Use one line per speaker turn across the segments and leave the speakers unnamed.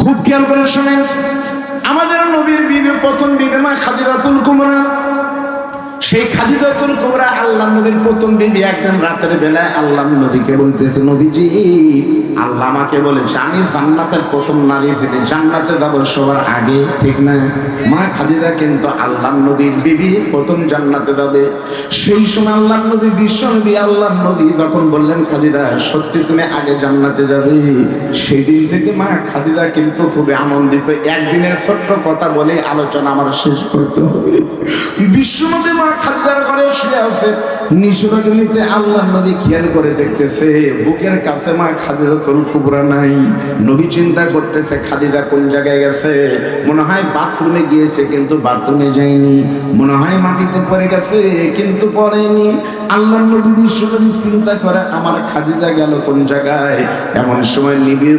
খুব খেয়াল করে শুনেন, আমাদের নবীর বিবি, প্রথম বিবি মা খাদিজাতুল কুবরা। সেই খাদিজাতুল কুবরা আল্লাহ নবীর প্রথম বিবি। একদিন রাতের বেলায় আল্লাহ নবীকে বলতেছে, নবীজি, আল্লাহ আমাকে বলেছে আমি জান্নাতের প্রথম নারী, যিনি জান্নাতে যাব সবার আগে, ঠিক না? মা খাদিজা কিন্তু আল্লাহ নবীর বিবি, প্রথম জান্নাতে যাবে। সেই সময় আল্লাহ নবী, বিশ্ব নবী আল্লাহ নবী যখন বললেন, খাদিজা সত্যি তুমি আগে জান্নাতে যাবে, সেই দিন থেকে মা খাদিজা কিন্তু খুবই আনন্দিত। একদিনের ছোট্ট কথা বলে আলোচনা আমার শেষ করতে হবে। বিশ্ব নবী মা খাদিজার ঘরে শুয়ে আছে, নিশিরাজনীতে আল্লাহ নবী খেয়াল করে দেখতেছে বুকের কাছে মা খাদিজাতুল কুবরা নাই। নবী চিন্তা করতেছে খাদিজা কোন জায়গায় গেছে, মনে হয় বাথরুমে গিয়েছে কিন্তু বাথরুমে যায়নি, মনে হয় মাটিতে পড়ে গেছে কিন্তু পড়েনি। আল্লাহ নবী, বিশ্ব নবী চিন্তা করে আমার খাদিজা গেল কোন জায়গায়। এমন সময়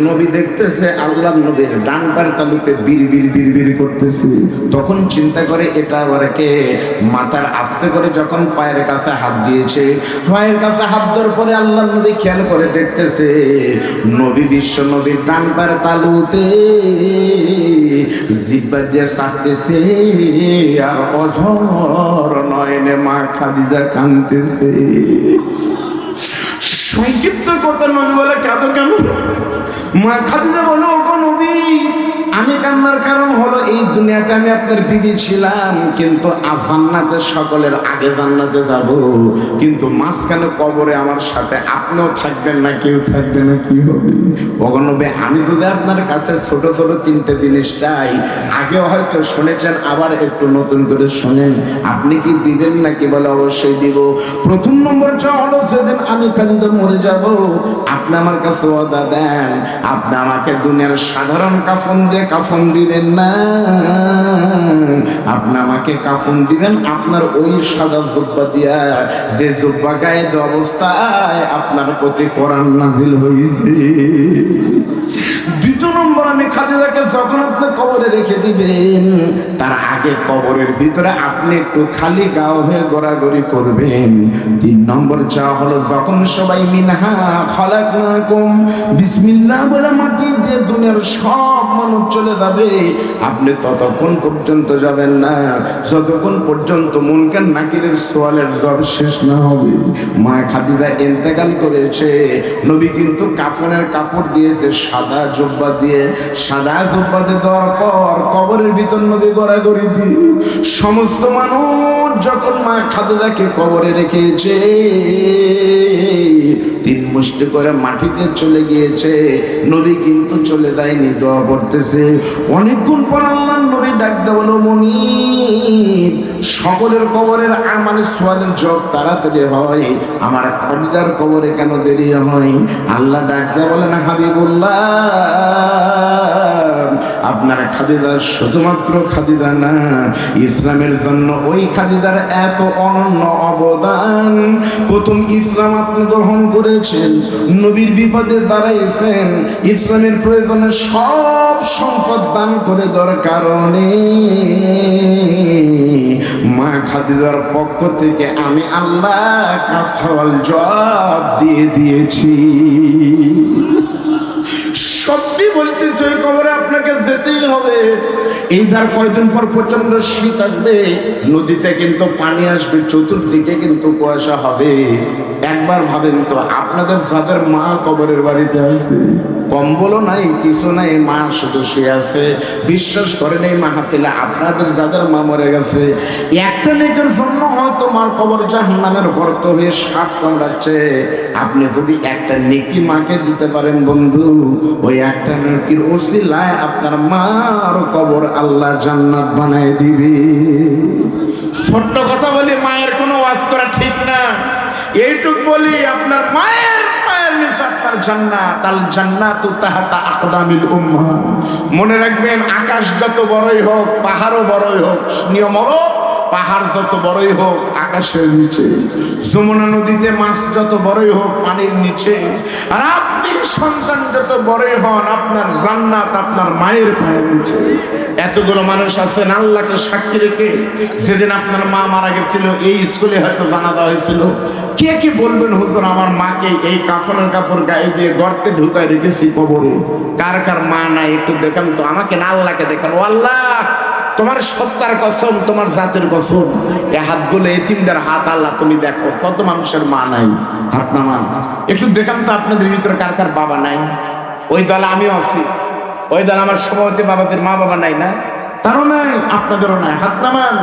নবী দেখতেছে আল্লাহ নবীর ডান পায়ের তালুতে বিড় করতেছে। তখন চিন্তা করে এটা আবার কে? মাথার আস্তে করে যখন পায়ের কাছে হাত দিয়েছে, পায়ের কাছে হাত দেওয়ার পরে আল্লাহ নবী খেয়াল করে দেখতেছে নবী, বিশ্ব নবীর ডান পায়ের তালুতে জিহ্বা দিয়ে চাটতেছে, আর অঝর নয়নে মা খাদিজা কাঁদতেছে। সংক্ষিপ্ত কথা, নবী বলে কাঁদো কেন? মা খাদিজা বলো, ওগো নবী, আমি কান্নার কারণ হলো এই দুনিয়াতে আমি আপনার বিবি ছিলাম, কিন্তু জান্নাতে সকলের আগে জান্নাতে যাব, কিন্তু মাঝখানে কবরে আমার সাথে আপনিও থাকবেন না, কেউ থাকবে না, কি হবে? ওগো নবী, আমি যদি আপনার কাছে ছোট ছোট তিনটে জিনিস চাই, আগেও হয়তো শুনেছেন, আবার একটু নতুন করে শোনেন, আপনি কি দিবেন নাকি? বলে অবশ্যই দিব। প্রথম নম্বর চা হলো, সেদিন আমি খালিদা মরে যাব, আপনি আমার কাছে ওয়াদা দেন, আপনি আমাকে দুনিয়ার সাধারণ কাফন দিয়ে কাফন দিবেন না, আপনি আমাকে কাফন দিবেন আপনার ওই সাদা জুব্বা দিয়া, যে জুব্বা গায়ে অবস্থায় আপনার প্রতি কোরআন নাজিল হয়েছে। দ্বিতীয় নম্বর, আমি খাদিজাকে যখন আপনি কবরে রেখে দিবেন, তার আগে কবরের ভিতরে আপনি একটু খালি গাও হয়ে ঘোরাঘুরি করবেন। তিন নম্বর চা হলো, যখন সবাই মিনহা খালাকনাকুম বিসমিল্লাহ বলে মাটি যে দুনিয়ার সব মানুষ চলে যাবে, আপনি ততক্ষণ পর্যন্ত যাবেন না যতক্ষণ পর্যন্ত মুনকার নাকিরের সোয়ালের জব শেষ না হবে। মা খাদিজা ইন্তেকাল করেছে, নবী কিন্তু কাফনের কাপড় দিয়েছে সাদা জুব্বা দিয়ে, সাদা জুব্বা দিয়ে দেওয়ার পর কবরের ভিতর নবী গড়াগড়ি দিয়ে সমস্ত মানুষ যখন মা খাদিজাকে কবরে রেখেছে, তিন মুষ্টি করে মাটিতে চলে গিয়েছে, নবী কিন্তু চলে যায়নি, দোয়া করতেছে। অনেকক্ষণ পর আল্লাহ নবী ডাক দেওয়া বলো, মুনিব, সকলের কবরের আমাদের সোয়ালের জব তাড়াতাড়ি হয়, আমার খাদিজার কবরে কেন দেরি হয়? আল্লাহ ডাক দেওয়া বলেন, হাবিবুল্লাহ, আপনার খাদিজা শুধুমাত্র খাদিজা না, ইসলামের জন্য ওই খাদিজার এত অনন্য অবদান। প্রথম ইসলাম আপনি গ্রহণ করেছেন, নবীর বিপদে দাঁড়াইছেন, ইসলামের প্রয়োজনে সব সম্পদ দান করে দেওয়ার কারণে মা খাদিজার পক্ষ থেকে আমি আল্লাহ কাফাল জবাব দিয়ে দিয়েছি। সত্যি বলতেছে, ওই কবরে আপনাকে যেতেই হবে। এই ধার কয়দিন পর প্রচন্ড শীত আসবে, নদীতে কিন্তু পানি আসবে, চতুর্দিকে কিন্তু কুয়াশা হবে। একবার ভাবেন তো, আপনাদের যাদের মা কবরের বাড়িতে আছে, কম্বলও নাই, কিছু নাই, মা শুধু শুয়ে আছে, বিশ্বাস করেন এই মাহফিলে আপনাদের যাদের মা মরে গেছে, একটা নেকের জন্য হয়তো মার কবর জাহান্নামের গর্ত হয়ে সাপ কামড়াচ্ছে। আপনি যদি একটা নেকি মাকে দিতে পারেন বন্ধু, ওই একটা নেকির ওসিলায় আপনার মার কবর আল্লাহ জান্নাত বানায় দিবে। ছোট্ট কথা বলি, মায়ের কোনো ওয়াজ করা ঠিক না, এইটুক বলি, আপনার মায়ের পায়ের নিচে আপনার জান্নাত, আল জান্নাতু তাহতা আকদামিল উম্মাহ। মনে রাখবেন, আকাশ যত বড়ই হোক, পাহাড়ও বড়ই হোক, নিয়ম হলো পাহাড় যত বড়ই হোক, আকাশের নিচে, যমুনা নদীতে মাছ যত বড়ই হোক পানির নিচে, আর আপনি সন্তান যত বড়ই হন আপনার জান্নাত আপনার মায়ের পায়ের নিচে। এতগুলো মানুষ আছেন আল্লাহকে সাক্ষী রেখে, যেদিন আপনার মা মারা গেছিল এই স্কুলে হয়তো জানাজা হয়েছিল, কে কি বলবেন হুজুর আমার মাকে এই কাফনের কাপড় গায়ে দিয়ে গর্তে ঢুকায় রেখেছি কবরে। কার কার মা নাই একটু দেখান তো, আমাকে না আল্লাহকে দেখান। ও আল্লাহ, তোমার সত্তার কসম, তোমার জাতের কসম, এই হাতগুলো এতিমদের হাত আল্লাহ তুমি দেখো, কত মানুষের মা নাই, হাত নামান। একটু দেখান তো আপনাদের ভিতরে কার কার বাবা নাই। ওই দলে আমিও আছি, ওই দলে আমার সভাপতি বাবাদের মা বাবা নাই, না তারও নাই, আপনাদেরও নাই, হাত নামান।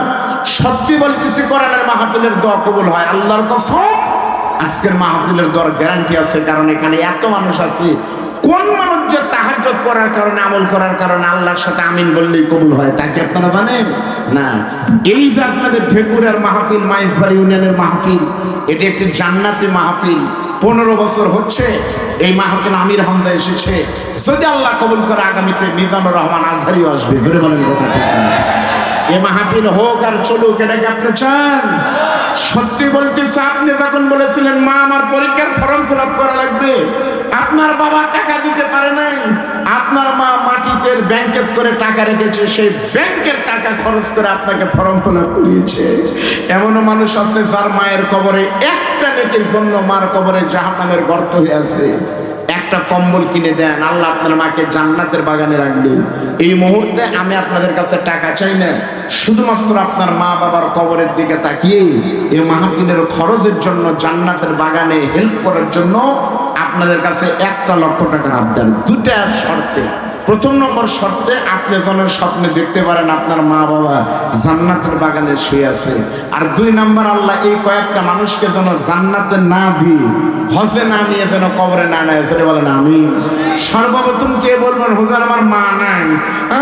সত্যি বলতেছি কোরআনের মাহফিলের দোয়া কবুল হয়, আল্লাহর কসম। আজকের মাহফিলের দোয়ার গ্যারান্টি আছে, কারণ এখানে এত মানুষ আছে। কোন মানুষ যে তাহাজ্জুদ পড়ার কারণে, আমল করার কারণে আল্লাহর সাথে আমিন বললেই কবুল হয়, তা কি আপনারা জানেন? না। এই যে আপনাদের ঠেকুরের মাহফিল, মাইজবাড়ি ইউনিয়নের মাহফিল, এটি একটি জান্নাতি মাহফিল। 15 বছর হচ্ছে এই মাহফিল আমির হামজা এসেছে। যদি আল্লাহ কবুল করে আগামীতে মিজানুর রহমান আজহারিও আসবে। ধরে বলেন কথা ঠিক না? এই মাহফিল হোক আর চলুক, এটাকে আপনি চান? সত্যি বলতেছে, আপনি যখন বলেছিলেন মা আমার পরীক্ষার ফর্ম ফিল আপ করা লাগবে, আপনার বাবা টাকা দিতে পারে নাই, আপনার মা মাটিতে ব্যাংকেট করে টাকা রেখেছে, সেই ব্যাংকের টাকা খরচ করে আপনাকে ফর্ম ফিল আপ করিয়েছে। এমনও মানুষ আছে যার মায়ের কবরে একটা নেকির জন্য মার কবরে জাহান্নামের গর্ত হয়ে আছে। একটা কম্বল কিনে দেন, আল্লাহ আপনার মাকে জান্নাতের বাগানে রাখবেন। এই মুহূর্তে আমি আপনাদের কাছে টাকা চাই না, শুধুমাত্র আপনার মা বাবার কবরের দিকে তাকিয়ে এই মাহফিলের খরচের জন্য, জান্নাতের বাগানে হেল্প করার জন্য আপনাদের কাছে 1 লক্ষ টাকার আবদার। 2টা শর্তে। প্রথম নম্বর শর্তে আপনি যেন স্বপ্নে দেখতে পারেন আপনার মা বাবা জান্নাতের বাগানে শুয়ে আছে। আর 2 নম্বর, আল্লাহ এই কয়েকটা মানুষকে যেন জান্নাতে না দিয়ে, হজে না নিয়ে যেন কবরে না নেয়। সেটা বলেন আমি। সর্বপ্রথম কে বলবেন হুজুর আমার মা নাই,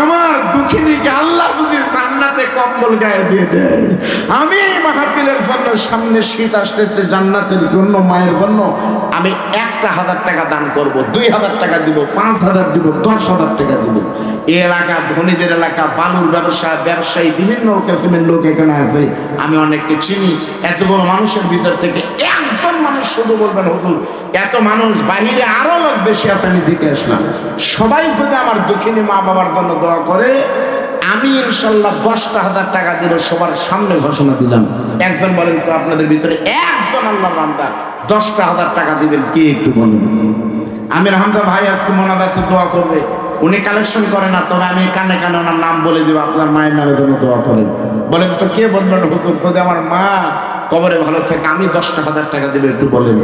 আমার দুঃখিনীকে আল্লাহ যদি জান্নাতে কম্বল গায়ে দিয়ে দেয়, আমি মাহফিলের জন্য, সামনে শীত আসতেছে, জান্নাতের জন্য মায়ের জন্য আমি 1,000 টাকা দান করব, 2,000 টাকা দিব, 5,000 দিব, 10,000 টাকা দিব। এই এলাকা ধনীদের এলাকা, বালুর ব্যবসায়ী বিভিন্ন কিসিমের লোক এখানে আছে, আমি অনেককে চিনি। এতগুলো মানুষের ভিতর থেকে একজন মানুষ শুধু বলবেন হুজুর এত মানুষ, বাহিরে আরো লোক বেশি আছে, আমি দেখে আসলাম, সবাই যদি আমার দুঃখিনী মা বাবার জন্য দোয়া করে, আমি ইনশাল্লাহ 10,000 টাকা দিব। সবার সামনে ঘোষণা দিলাম। একজন বলেন তো আপনাদের ভিতরে একজন আল্লাহর বান্দা 10,000 টাকা দিবেন কে? একটু বলেন। আমির হামজা ভাই আজকে মোনাজাতে দোয়া করবে, উনি কালেকশন করে না, তবে আমি কানে কানে ওনার নাম বলে দেবো, আপনার মায়ের নামে জন্য দোয়া করেন। বলেন তো কে বলবেন হুজুর যদি আমার মা কবরে ভালো থাকে আমি 10,000 টাকা দিবেন? একটু বলেন।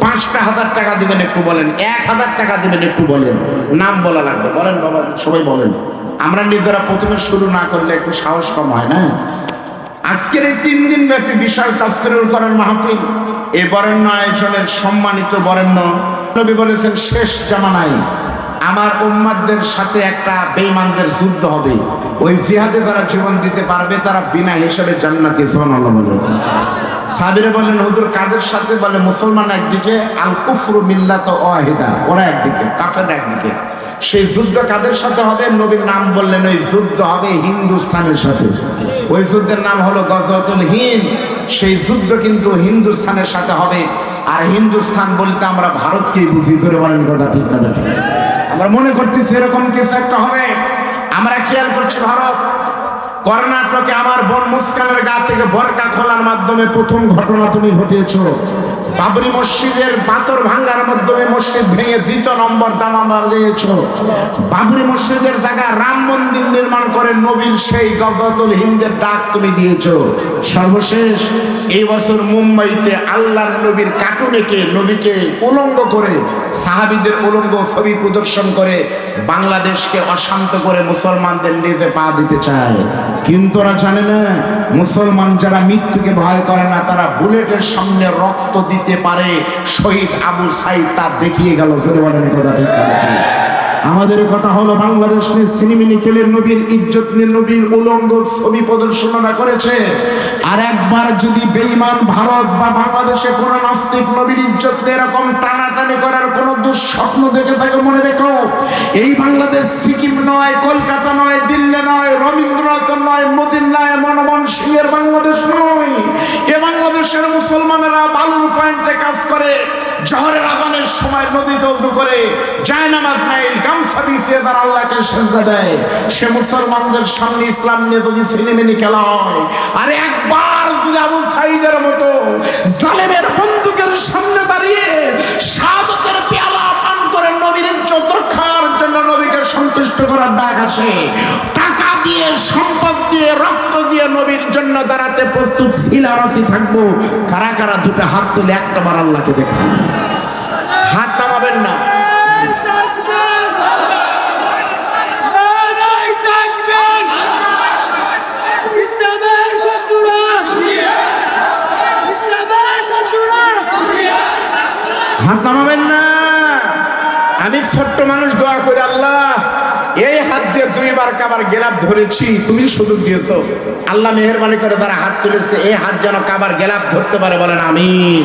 5,000 টাকা দিবেন? একটু বলেন। 1,000 টাকা দিবেন? একটু বলেন। নাম বলা লাগবে, বলেন বাবা, সবাই বলেন। আমরা নিজেরা প্রথমে শুরু না করলে একটু সাহস কম হয় না? আজকের এই 3 দিন ব্যাপী বিশাল তাফসীরুল কোরআন মাহফিল, এই বরেণ্য আয়োজনের সম্মানিত বরেণ্য নবী বলেছেন শেষ জামানায় আমার উম্মাতদের সাথে একটা বেঈমানদের যুদ্ধ হবে। ওই জিহাদে যারা জীবন দিতে পারবে তারা বিনা হিসাবে জান্নাতি। সুবহানাল্লাহ বলেন। সাহাবীরা বললেন হুজুর কাদের সাথে? বলে মুসলমান একদিকে, আল কুফরু মিল্লাত ওয়াহিদা, ওরা একদিকে, কাফের একদিকে। সেই যুদ্ধ কাদের সাথে হবে? নবীর নাম বললেন, ওই যুদ্ধ হবে হিন্দুস্তানের সাথে। ওই যুদ্ধের নাম হলো গজওয়াতুল হিন্দ। সেই যুদ্ধ কিন্তু হিন্দুস্তানের সাথে হবে। আর হিন্দুস্তান বলতে আমরা ভারতকেই বুঝি। করে বলেন কথা ঠিক না? আমরা মনে করতেছি এরকম কিছু একটা হবে। আমরা খেয়াল করছি ভারত। কর্ণাটকে আমার বোন মুস্কানের গা থেকে বরকা খোলার মাধ্যমে প্রথম ঘটনা তুমি ঘটিয়েছো। বাবরি মসজিদের পাথর ভাঙার মাধ্যমে মসজিদ ভেঙে 2 নম্বর দামামা দিয়েছো। বাবরি মসজিদের জায়গায় রাম মন্দির নির্মাণ করে নবীর সেই গজওয়াতুল হিন্দের ডাক তুমি দিয়েছো। সর্বশেষ এই বছর মুম্বাইতে আল্লাহর নবীর কার্টুনেকে, নবীকে উলঙ্গ করে, সাহাবীদের উলঙ্গ ছবি প্রদর্শন করে বাংলাদেশকে অশান্ত করে মুসলমানদের নিজে পা দিতে চায়। কিন্তু ওরা জানে না মুসলমান যারা মৃত্যুকে ভয় করে না তারা বুলেটের সামনে রক্ত দিতে পারে। শহীদ আবু সাইদ তা দেখিয়ে গেল। ফিরে বলেন কথা ঠিক না? আমাদের কথা হলো বাংলাদেশ নিয়ে সিনেমিনি খেলে নবীর ইজ্জত নিয়ে নবীর উলঙ্গ ছবি প্রদর্শনরা করেছে। আর একবার যদি বেঈমান ভারত বা বাংলাদেশে কোন নাস্তিক নবীর ইজ্জত নিয়ে এরকম টানাটানি করার কোন দুঃস্বপ্ন দেখে থাকে, মনে রেখো এই বাংলাদেশ সিকিম নয়, কলকাতা নয়, দিল্লি নয়, রবীন্দ্রনাথ নয়, মদিনা নয়, মনমোহন সিংয়ের বাংলাদেশ নয়। এ বাংলা সময় নদীতে ওযু করে জায়নামাজ নাই, গামছা বিছিয়ে তারা আল্লাহকে সিজদা দেয়। সে মুসলমানদের সামনে ইসলাম নিয়ে যদি সিনেমিনি খেলা হয়, আরে একবার যদি আবু সাঈদের মতো জালেমের বন্দুকের সামনে দাঁড়িয়ে শাহাদাতের পেয়ালা পান করে নবীর ইজ্জত রক্ষার জন্য নবীকে সন্তুষ্ট করার ডাক আসে, টাকা দিয়ে, সম্পদ দিয়ে, রক্ত দিয়ে নবীর জন্য দাঁড়াতে প্রস্তুত ছিলাম, আছি, থাকবো। কারা কারা দুটো হাত তুলে একটাবার আল্লাহকে দেখেন, হাত নামাবেন না। হাত নামাবেন না। আমি ছোট্ট মানুষ দোয়া করি, আল্লাহ এই হাত দিয়ে 2 বার কাবার গেলাপ ধরেছি, তুমি সুযোগ দিয়েছো। আল্লাহ মেহেরবানি করে যারা হাত তুলেছে এই হাত যেন কাবার গেলাপ ধরতে পারে, বলেন আমিন।